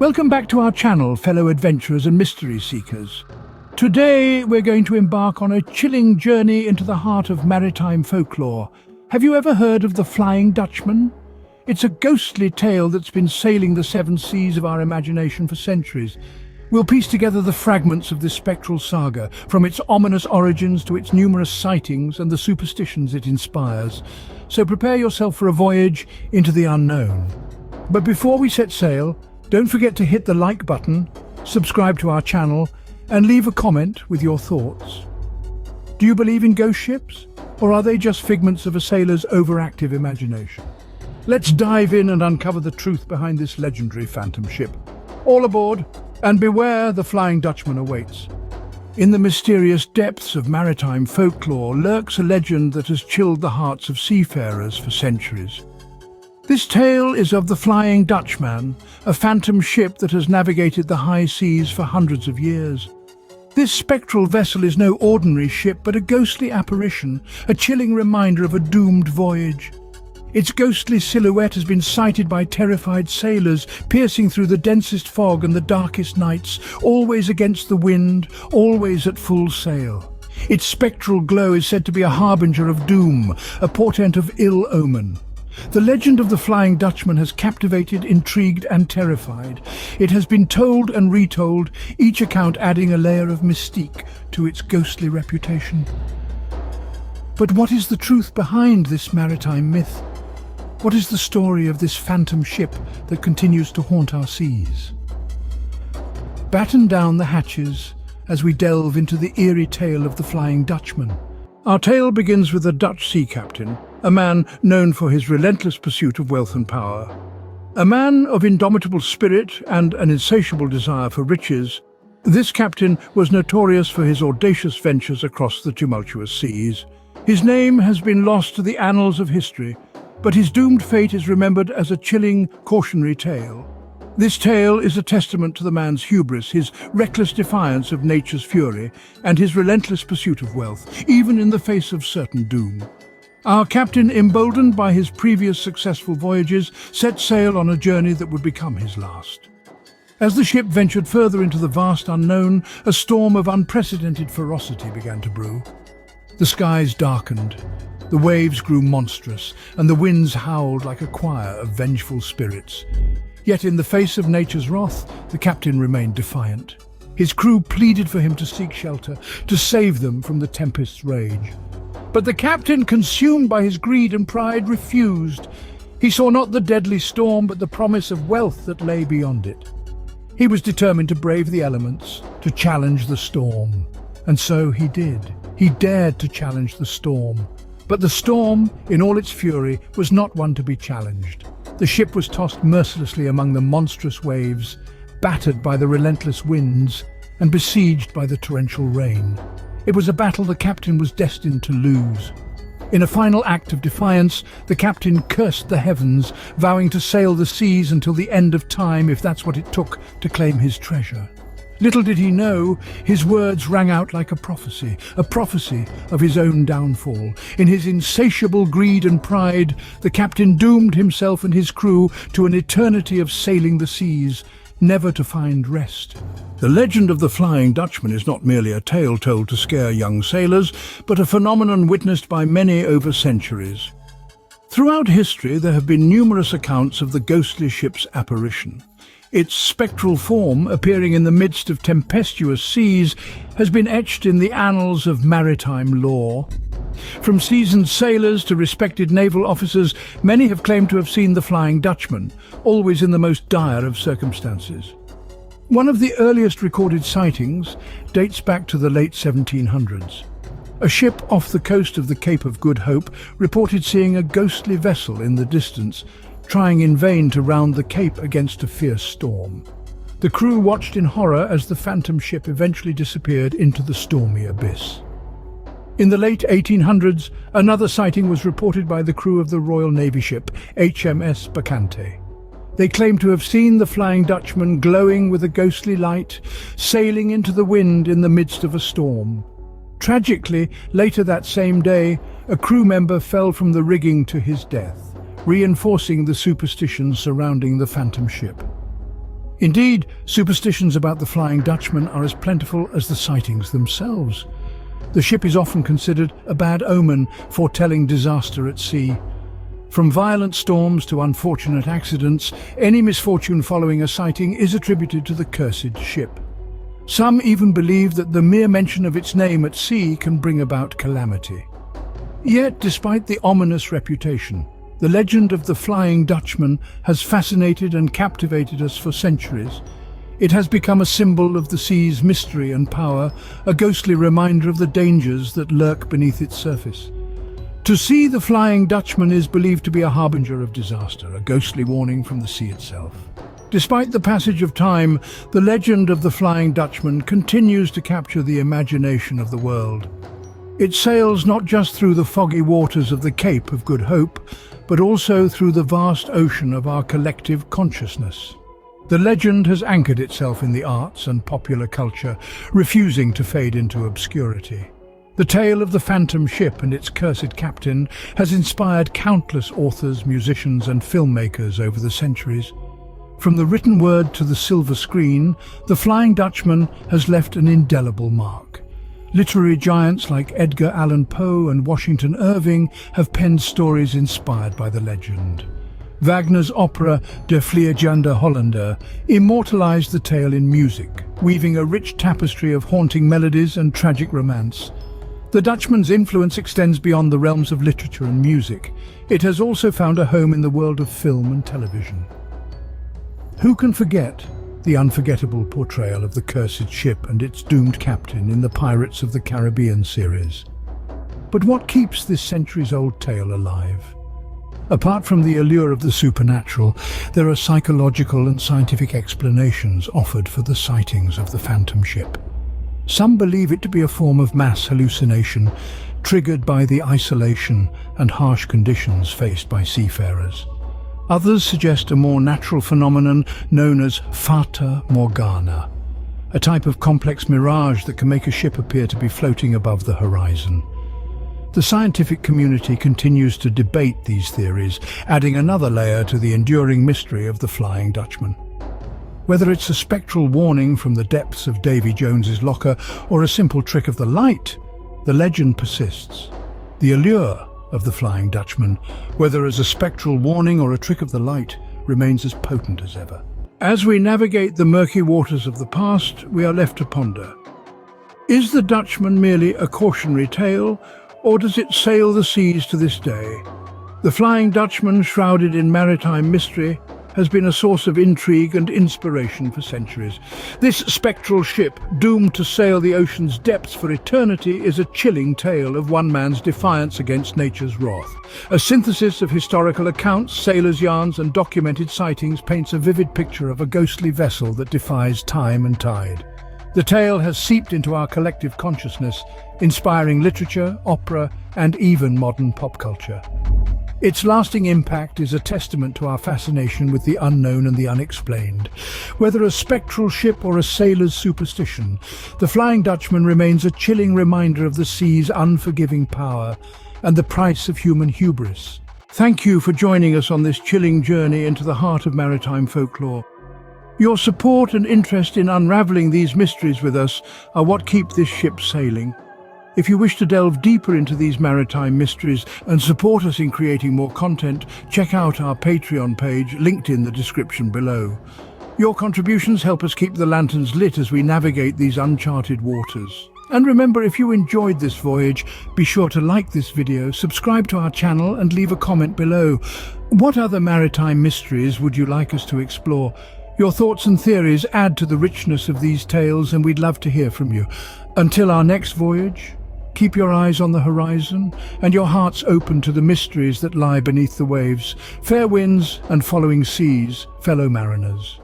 Welcome back to our channel, fellow adventurers and mystery seekers. Today we're going to embark on a chilling journey into the heart of maritime folklore. Have you ever heard of the Flying Dutchman? It's a ghostly tale that's been sailing the seven seas of our imagination for centuries. We'll piece together the fragments of this spectral saga, from its ominous origins to its numerous sightings and the superstitions it inspires. So prepare yourself for a voyage into the unknown. But before we set sail, don't forget to hit the like button, subscribe to our channel, and leave a comment with your thoughts. Do you believe in ghost ships, or are they just figments of a sailor's overactive imagination? Let's dive in and uncover the truth behind this legendary phantom ship. All aboard, and beware, the Flying Dutchman awaits. In the mysterious depths of maritime folklore lurks a legend that has chilled the hearts of seafarers for centuries. This tale is of the Flying Dutchman, a phantom ship that has navigated the high seas for hundreds of years. This spectral vessel is no ordinary ship, but a ghostly apparition, a chilling reminder of a doomed voyage. Its ghostly silhouette has been sighted by terrified sailors, piercing through the densest fog and the darkest nights, always against the wind, always at full sail. Its spectral glow is said to be a harbinger of doom, a portent of ill omen. The legend of the Flying Dutchman has captivated, intrigued and terrified. It has been told and retold, each account adding a layer of mystique to its ghostly reputation. But what is the truth behind this maritime myth? What is the story of this phantom ship that continues to haunt our seas? Batten down the hatches as we delve into the eerie tale of the Flying Dutchman. Our tale begins with a Dutch sea captain, a man known for his relentless pursuit of wealth and power. A man of indomitable spirit and an insatiable desire for riches, this captain was notorious for his audacious ventures across the tumultuous seas. His name has been lost to the annals of history, but his doomed fate is remembered as a chilling, cautionary tale. This tale is a testament to the man's hubris, his reckless defiance of nature's fury, and his relentless pursuit of wealth, even in the face of certain doom. Our captain, emboldened by his previous successful voyages, set sail on a journey that would become his last. As the ship ventured further into the vast unknown, a storm of unprecedented ferocity began to brew. The skies darkened, the waves grew monstrous, and the winds howled like a choir of vengeful spirits. Yet in the face of nature's wrath, the captain remained defiant. His crew pleaded for him to seek shelter, to save them from the tempest's rage. But the captain, consumed by his greed and pride, refused. He saw not the deadly storm, but the promise of wealth that lay beyond it. He was determined to brave the elements, to challenge the storm. And so he did. He dared to challenge the storm. But the storm, in all its fury, was not one to be challenged. The ship was tossed mercilessly among the monstrous waves, battered by the relentless winds, and besieged by the torrential rain. It was a battle the captain was destined to lose. In a final act of defiance, the captain cursed the heavens, vowing to sail the seas until the end of time if that's what it took to claim his treasure. Little did he know, his words rang out like a prophecy of his own downfall. In his insatiable greed and pride, the captain doomed himself and his crew to an eternity of sailing the seas, never to find rest. The legend of the Flying Dutchman is not merely a tale told to scare young sailors, but a phenomenon witnessed by many over centuries. Throughout history, there have been numerous accounts of the ghostly ship's apparition. Its spectral form, appearing in the midst of tempestuous seas, has been etched in the annals of maritime lore. From seasoned sailors to respected naval officers, many have claimed to have seen the Flying Dutchman, always in the most dire of circumstances. One of the earliest recorded sightings dates back to the late 1700s. A ship off the coast of the Cape of Good Hope reported seeing a ghostly vessel in the distance, trying in vain to round the cape against a fierce storm. The crew watched in horror as the phantom ship eventually disappeared into the stormy abyss. In the late 1800s, another sighting was reported by the crew of the Royal Navy ship HMS Bacchante. They claimed to have seen the Flying Dutchman glowing with a ghostly light, sailing into the wind in the midst of a storm. Tragically, later that same day, a crew member fell from the rigging to his death, reinforcing the superstitions surrounding the phantom ship. Indeed, superstitions about the Flying Dutchman are as plentiful as the sightings themselves. The ship is often considered a bad omen, foretelling disaster at sea. From violent storms to unfortunate accidents, any misfortune following a sighting is attributed to the cursed ship. Some even believe that the mere mention of its name at sea can bring about calamity. Yet, despite the ominous reputation, the legend of the Flying Dutchman has fascinated and captivated us for centuries. It has become a symbol of the sea's mystery and power, a ghostly reminder of the dangers that lurk beneath its surface. To see the Flying Dutchman is believed to be a harbinger of disaster, a ghostly warning from the sea itself. Despite the passage of time, the legend of the Flying Dutchman continues to capture the imagination of the world. It sails not just through the foggy waters of the Cape of Good Hope, but also through the vast ocean of our collective consciousness. The legend has anchored itself in the arts and popular culture, refusing to fade into obscurity. The tale of the phantom ship and its cursed captain has inspired countless authors, musicians and filmmakers over the centuries. From the written word to the silver screen, the Flying Dutchman has left an indelible mark. Literary giants like Edgar Allan Poe and Washington Irving have penned stories inspired by the legend. Wagner's opera Der Vliegende Hollander immortalized the tale in music, weaving a rich tapestry of haunting melodies and tragic romance. The Dutchman's influence extends beyond the realms of literature and music. It has also found a home in the world of film and television. Who can forget the unforgettable portrayal of the cursed ship and its doomed captain in the Pirates of the Caribbean series? But what keeps this centuries-old tale alive? Apart from the allure of the supernatural, there are psychological and scientific explanations offered for the sightings of the phantom ship. Some believe it to be a form of mass hallucination, triggered by the isolation and harsh conditions faced by seafarers. Others suggest a more natural phenomenon known as Fata Morgana, a type of complex mirage that can make a ship appear to be floating above the horizon. The scientific community continues to debate these theories, adding another layer to the enduring mystery of the Flying Dutchman. Whether it's a spectral warning from the depths of Davy Jones's locker or a simple trick of the light, the legend persists. The allure of the Flying Dutchman, whether as a spectral warning or a trick of the light, remains as potent as ever. As we navigate the murky waters of the past, we are left to ponder. Is the Dutchman merely a cautionary tale, or does it sail the seas to this day? The Flying Dutchman, shrouded in maritime mystery, has been a source of intrigue and inspiration for centuries. This spectral ship, doomed to sail the ocean's depths for eternity, is a chilling tale of one man's defiance against nature's wrath. A synthesis of historical accounts, sailors' yarns and documented sightings paints a vivid picture of a ghostly vessel that defies time and tide. The tale has seeped into our collective consciousness, inspiring literature, opera, and even modern pop culture. Its lasting impact is a testament to our fascination with the unknown and the unexplained. Whether a spectral ship or a sailor's superstition, the Flying Dutchman remains a chilling reminder of the sea's unforgiving power and the price of human hubris. Thank you for joining us on this chilling journey into the heart of maritime folklore. Your support and interest in unraveling these mysteries with us are what keep this ship sailing. If you wish to delve deeper into these maritime mysteries and support us in creating more content, check out our Patreon page, linked in the description below. Your contributions help us keep the lanterns lit as we navigate these uncharted waters. And remember, if you enjoyed this voyage, be sure to like this video, subscribe to our channel and leave a comment below. What other maritime mysteries would you like us to explore? Your thoughts and theories add to the richness of these tales, and we'd love to hear from you. Until our next voyage, keep your eyes on the horizon and your hearts open to the mysteries that lie beneath the waves. Fair winds and following seas, fellow mariners.